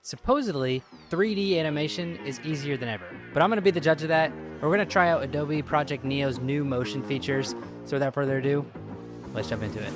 Supposedly, 3D animation is easier than ever, but I'm going to be the judge of that. We're going to try out Adobe Project Neo's new motion features. So without further ado, let's jump into it.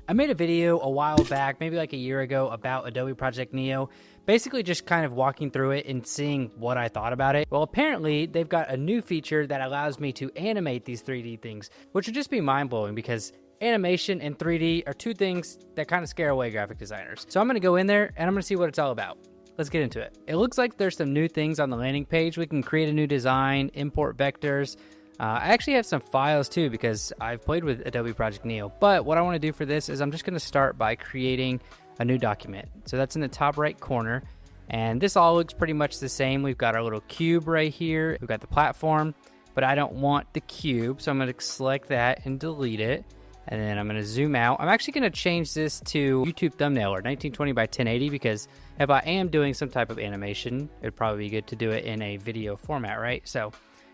I made a video a while back, maybe like a year ago, about Adobe Project Neo, basically just kind of walking through it and seeing what I thought about it. Well, apparently they've got a new feature that allows me to animate these 3D things, which would just be mind-blowing because animation and 3D are two things that kind of scare away graphic designers. So I'm going to go in there and I'm going to see what it's all about. Let's get into it. It looks like there's some new things on the landing page. We can create a new design, import vectors. I actually have some files too because I've played with Adobe Project Neo. But what I want to do for this is I'm just going to start by creating a new document. So that's in the top right corner. And this all looks pretty much the same. We've got our little cube right here. We've got the platform, but I don't want the cube. So I'm going to select that and delete it. And then I'm going to zoom out. I'm actually going to change this to YouTube thumbnail or 1920 by 1080 because if I am doing some type of animation, it'd probably be good to do it in a video format, right? So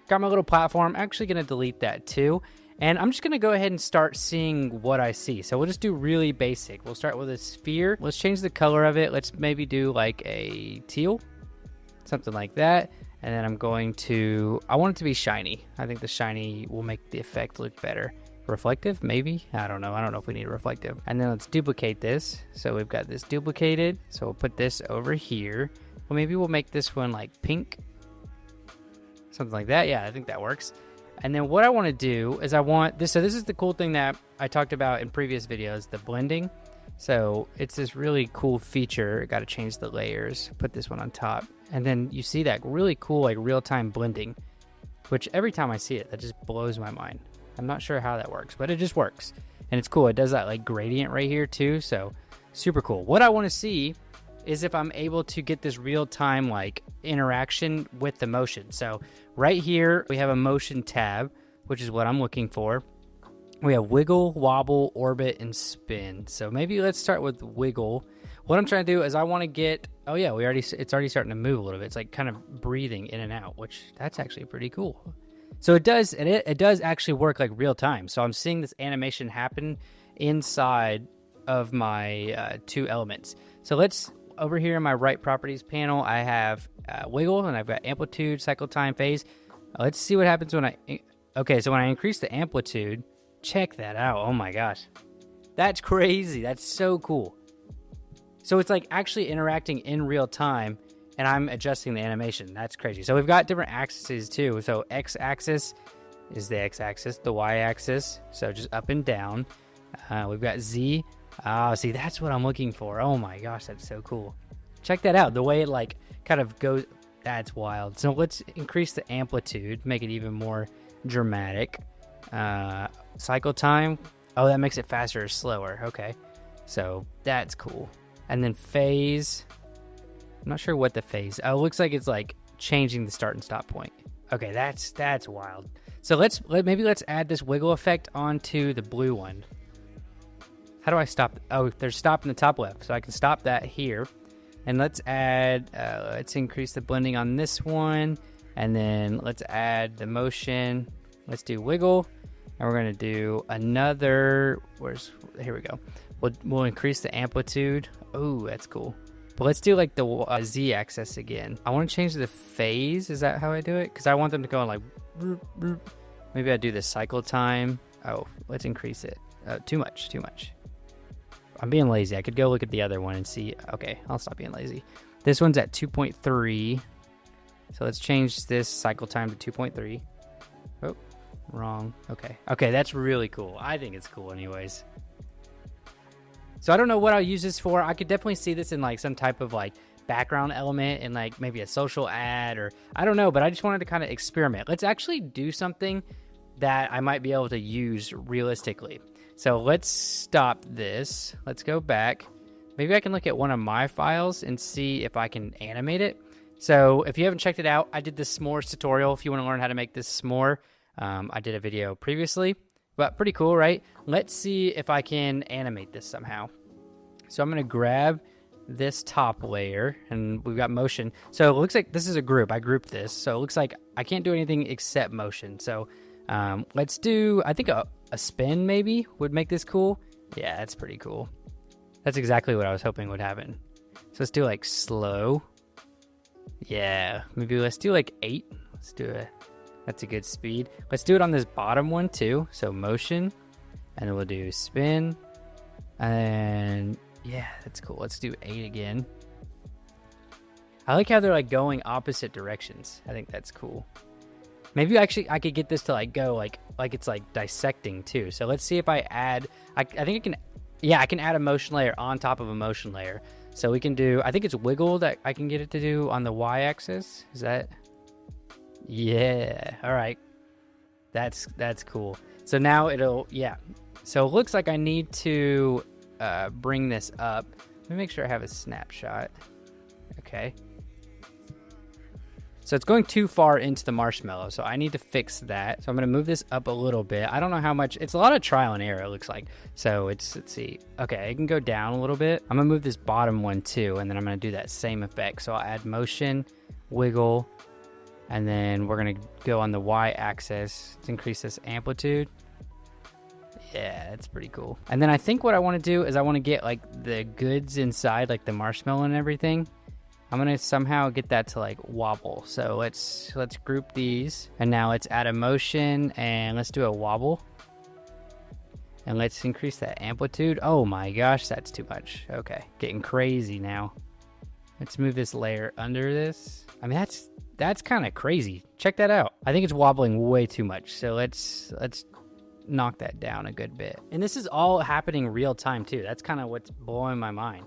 got my little platform. I'm actually going to delete that too. And I'm just going to go ahead and start seeing what I see. So we'll just do really basic. We'll start with a sphere. Let's change the color of it. Let's maybe do like a teal, something like that. And then I'm going to, I want it to be shiny. I think the shiny will make the effect look better. Reflective, maybe? I don't know. I don't know if we need a reflective. And then let's duplicate this. So we've got this duplicated. So we'll put this over here. Well, maybe we'll make this one like pink. Something like that. Yeah, I think that works. And then what I want to do is I want this. So this is the cool thing that I talked about in previous videos, the blending. So it's this really cool feature. Got to change the layers. Put this one on top. And then you see that really cool like real-time blending, which every time I see it, that just blows my mind. I'm not sure how that works, but it just works. And it's cool. It does that like gradient right here too. So super cool. What I want to see is if I'm able to get this real-time like interaction with the motion. So right here, we have a motion tab, which is what I'm looking for. We have wiggle, wobble, orbit, and spin. So maybe let's start with wiggle. What I'm trying to do is I want to get, oh yeah, it's already starting to move a little bit. It's like kind of breathing in and out, which that's actually pretty cool. So it does, and it does actually work like real time. So I'm seeing this animation happen inside of my two elements. So let's, over here in my right properties panel, I have wiggle, and I've got amplitude, cycle time, phase. Let's see what happens when okay, so when I increase the amplitude, check that out. Oh my gosh. That's crazy. That's so cool. So it's like actually interacting in real time, and I'm adjusting the animation. That's crazy. So we've got different axes too. So x-axis is the x-axis, the y-axis, so just up and down. We've got z. See, that's what I'm looking for. Oh my gosh, that's so cool. Check that out. The way it like kind of goes, that's wild. So let's increase the amplitude, make it even more dramatic. Cycle time. Oh, that makes it faster or slower. Okay, so that's cool. And then phase. I'm not sure what the phase. Oh, it looks like it's like changing the start and stop point. Okay, that's wild. So maybe let's add this wiggle effect onto the blue one. How do I stop? Oh, there's stop in the top left, so I can stop that here. And let's add. Let's increase the blending on this one, and then let's add the motion. Let's do wiggle, and we're gonna do another. Here we go. We'll increase the amplitude. Oh, that's cool. But let's do like the z-axis again. I want to change the phase. Is that how I do it? Because I want them to go like, maybe I do the cycle time. Oh, let's increase it. Too much. I'm being lazy. I could go look at the other one and see. Okay, I'll stop being lazy. This one's at 2.3. So let's change this cycle time to 2.3. Oh, wrong. Okay, that's really cool. I think it's cool anyways. So I don't know what I'll use this for. I could definitely see this in like some type of like background element in like maybe a social ad or I don't know, but I just wanted to kind of experiment. Let's actually do something that I might be able to use realistically. So let's stop this. Let's go back. Maybe I can look at one of my files and see if I can animate it. So if you haven't checked it out, I did this s'mores tutorial. If you want to learn how to make this s'more, I did a video previously. But pretty cool, right? Let's see if I can animate this somehow. So I'm going to grab this top layer, and we've got motion. So it looks like this is a group. I grouped this. So it looks like I can't do anything except motion. So let's do, I think a spin maybe would make this cool. Yeah, that's pretty cool. That's exactly what I was hoping would happen. So let's do like slow. Yeah, maybe let's do like 8. Let's do it. That's a good speed. Let's do it on this bottom one too. So motion, and then we'll do spin. And yeah, that's cool. Let's do 8 again. I like how they're like going opposite directions. I think that's cool. Maybe actually I could get this to like go like it's like dissecting too. So let's see if I add, I think I can, yeah, I can add a motion layer on top of a motion layer. So we can do, I think it's wiggle that I can get it to do on the y-axis. Is that? Yeah. All right. That's cool. So now it'll, yeah. So it looks like I need to bring this up. Let me make sure I have a snapshot. Okay. So it's going too far into the marshmallow, so I need to fix that. So I'm going to move this up a little bit. I don't know how much. It's a lot of trial and error, it looks like. So let's see. Okay, it can go down a little bit. I'm going to move this bottom one too, and then I'm going to do that same effect. So I'll add motion, wiggle, and then we're going to go on the y-axis to increase this amplitude. Yeah, that's pretty cool. And then I think what I want to do is I want to get like the goods inside, like the marshmallow and everything. I'm gonna somehow get that to like wobble. So let's group these, and now let's add a motion and let's do a wobble, and let's increase that amplitude. Oh my gosh, that's too much. Okay, getting crazy now. Let's move this layer under this. I mean, that's kind of crazy. Check that out. I think it's wobbling way too much. So let's knock that down a good bit. And this is all happening real time too. That's kind of what's blowing my mind.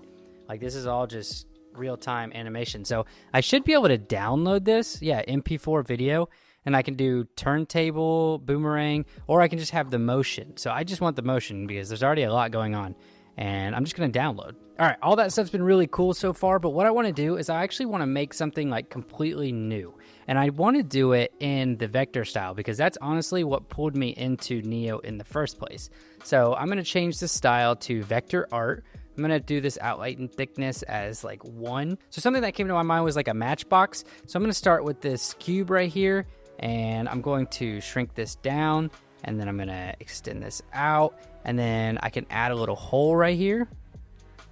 Like this is all just real-time animation. So I should be able to download this, yeah, MP4 video, and I can do turntable, boomerang, or I can just have the motion. So I just want the motion because there's already a lot going on, and I'm just going to download. All right, all that stuff's been really cool so far, but what I want to do is I actually want to make something like completely new, and I want to do it in the vector style because that's honestly what pulled me into Neo in the first place. So I'm going to change the style to vector art. I'm going to do this outline thickness as like 1. So something that came to my mind was like a matchbox. So I'm going to start with this cube right here, and I'm going to shrink this down, and then I'm going to extend this out, and then I can add a little hole right here.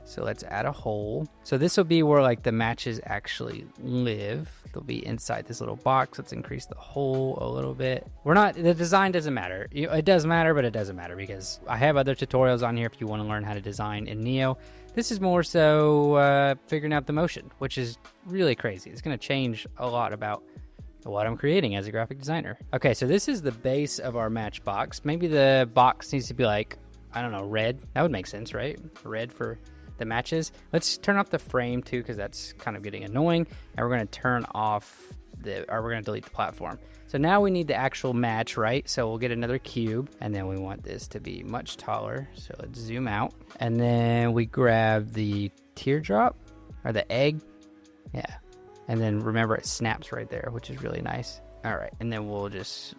So let's add a hole. So this will be where like the matches actually live. They'll be inside this little box. Let's increase the hole a little bit. The design doesn't matter. It does matter, but it doesn't matter because I have other tutorials on here if you want to learn how to design in Neo. This is more so figuring out the motion, which is really crazy. It's going to change a lot about what I'm creating as a graphic designer. Okay, so this is the base of our matchbox. Maybe the box needs to be like, I don't know, red. That would make sense, right? Red for the matches. Let's turn off the frame too because that's kind of getting annoying, and we're going to turn off we're going to delete the platform. So now we need the actual match, right? So we'll get another cube, and then we want this to be much taller. So let's zoom out, and then we grab the teardrop or the egg. Yeah, and then remember it snaps right there, which is really nice. All right, and then we'll just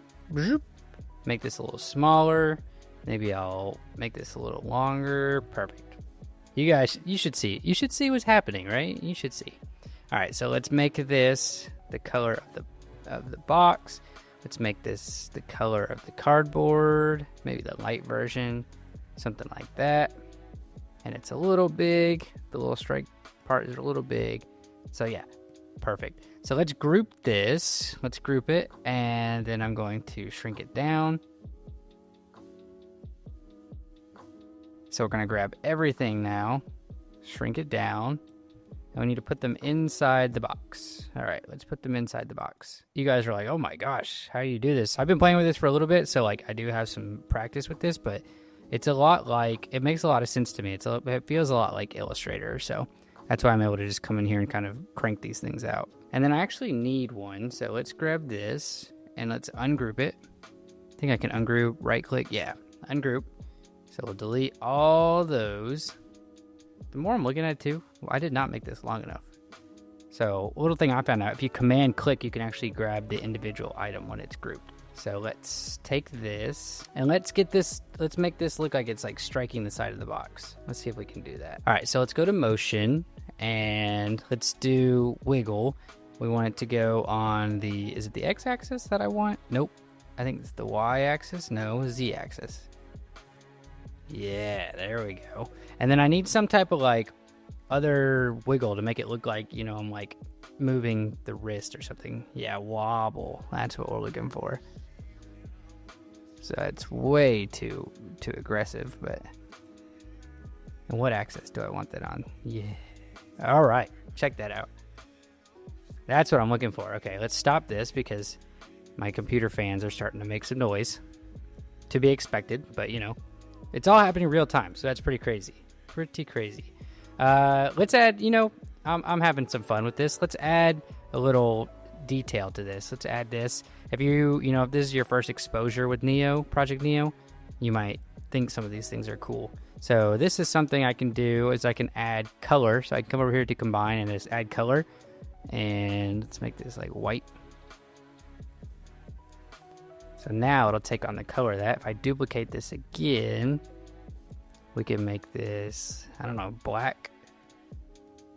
make this a little smaller. Maybe I'll make this a little longer. Perfect. You guys, you should see what's happening, right? You should see. All right, so let's make this the color of the box. Let's make this the color of the cardboard, maybe the light version, something like that. And it's a little big. The little strike part is a little big. So yeah, perfect. So let's group this. Let's group it, and then I'm going to shrink it down. So we're going to grab everything now, shrink it down, and we need to put them inside the box. All right, let's put them inside the box. You guys are like, oh my gosh, how do you do this? I've been playing with this for a little bit, so like I do have some practice with this, but it's a lot like, it makes a lot of sense to me. It feels a lot like Illustrator, so that's why I'm able to just come in here and kind of crank these things out. And then I actually need one, so let's grab this and let's ungroup it. I think I can ungroup, right click, yeah, ungroup. So we'll delete all those. The more I'm looking at it too, I did not make this long enough. So a little thing I found out, if you command click, you can actually grab the individual item when it's grouped. So let's take this and let's make this look like it's like striking the side of the box. Let's see if we can do that. All right, so let's go to motion and let's do wiggle. We want it to go on is it the x-axis that I want? Nope. I think it's the y-axis. No, z-axis. Yeah, there we go. And then I need some type of like other wiggle to make it look like, you know, I'm like moving the wrist or something. Yeah, wobble. That's what we're looking for. So it's way too aggressive, but... And what axis do I want that on? Yeah. All right, check that out. That's what I'm looking for. Okay, let's stop this because my computer fans are starting to make some noise. To be expected, but you know, it's all happening real time, so that's pretty crazy. Pretty crazy. Let's add, you know, I'm having some fun with this. Let's add a little detail to this. Let's add this. If you know, if this is your first exposure with Neo, Project Neo, you might think some of these things are cool. So this is something I can do is I can add color. So I can come over here to combine and just add color. And let's make this like white. So now it'll take on the color of that. If I duplicate this again, we can make this, I don't know, black.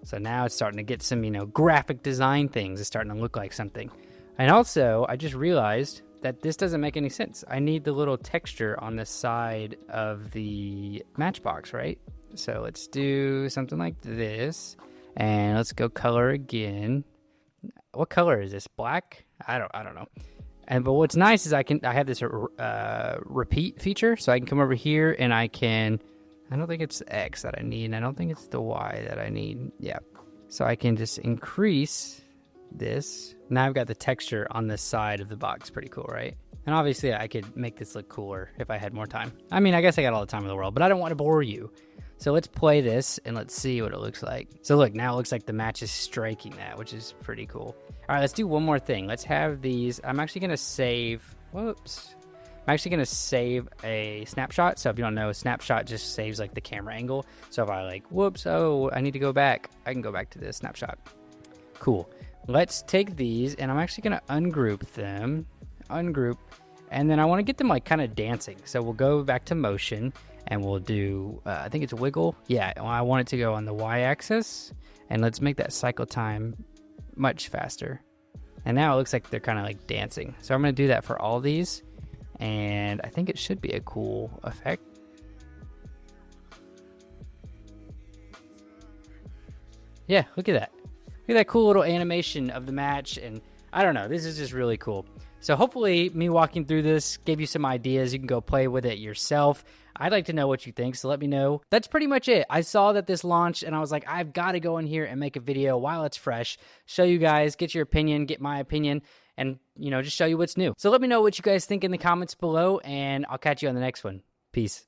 So now it's starting to get some, you know, graphic design things. It's starting to look like something. And also, I just realized that this doesn't make any sense. I need the little texture on the side of the matchbox, right? So let's do something like this. And let's go color again. What color is this? Black? I don't know. But what's nice is I have this repeat feature, so I can come over here and I don't think it's the X that I need, and I don't think it's the Y that I need. Yeah. So I can just increase this. Now I've got the texture on this side of the box. Pretty cool, right? And obviously I could make this look cooler if I had more time. I mean, I guess I got all the time in the world, but I don't want to bore you. So let's play this and let's see what it looks like. So look, now it looks like the match is striking that, which is pretty cool. All right, let's do one more thing. Let's have these. I'm actually going to save. Whoops. I'm actually going to save a snapshot. So if you don't know, a snapshot just saves like the camera angle. So if I like, whoops, oh, I need to go back, I can go back to this snapshot. Cool. Let's take these and I'm actually going to ungroup them. Ungroup. And then I want to get them like kind of dancing. So we'll go back to motion and we'll do, I think it's wiggle. Yeah, I want it to go on the y-axis. And let's make that cycle time much faster. And now it looks like they're kind of like dancing. So I'm going to do that for all these. And I think it should be a cool effect. Yeah, look at that. Look at that cool little animation of the match. And I don't know, this is just really cool. So hopefully me walking through this gave you some ideas. You can go play with it yourself. I'd like to know what you think, so let me know. That's pretty much it. I saw that this launched, and I was like, I've got to go in here and make a video while it's fresh, show you guys, get your opinion, get my opinion, and, you know, just show you what's new. So let me know what you guys think in the comments below, and I'll catch you on the next one. Peace.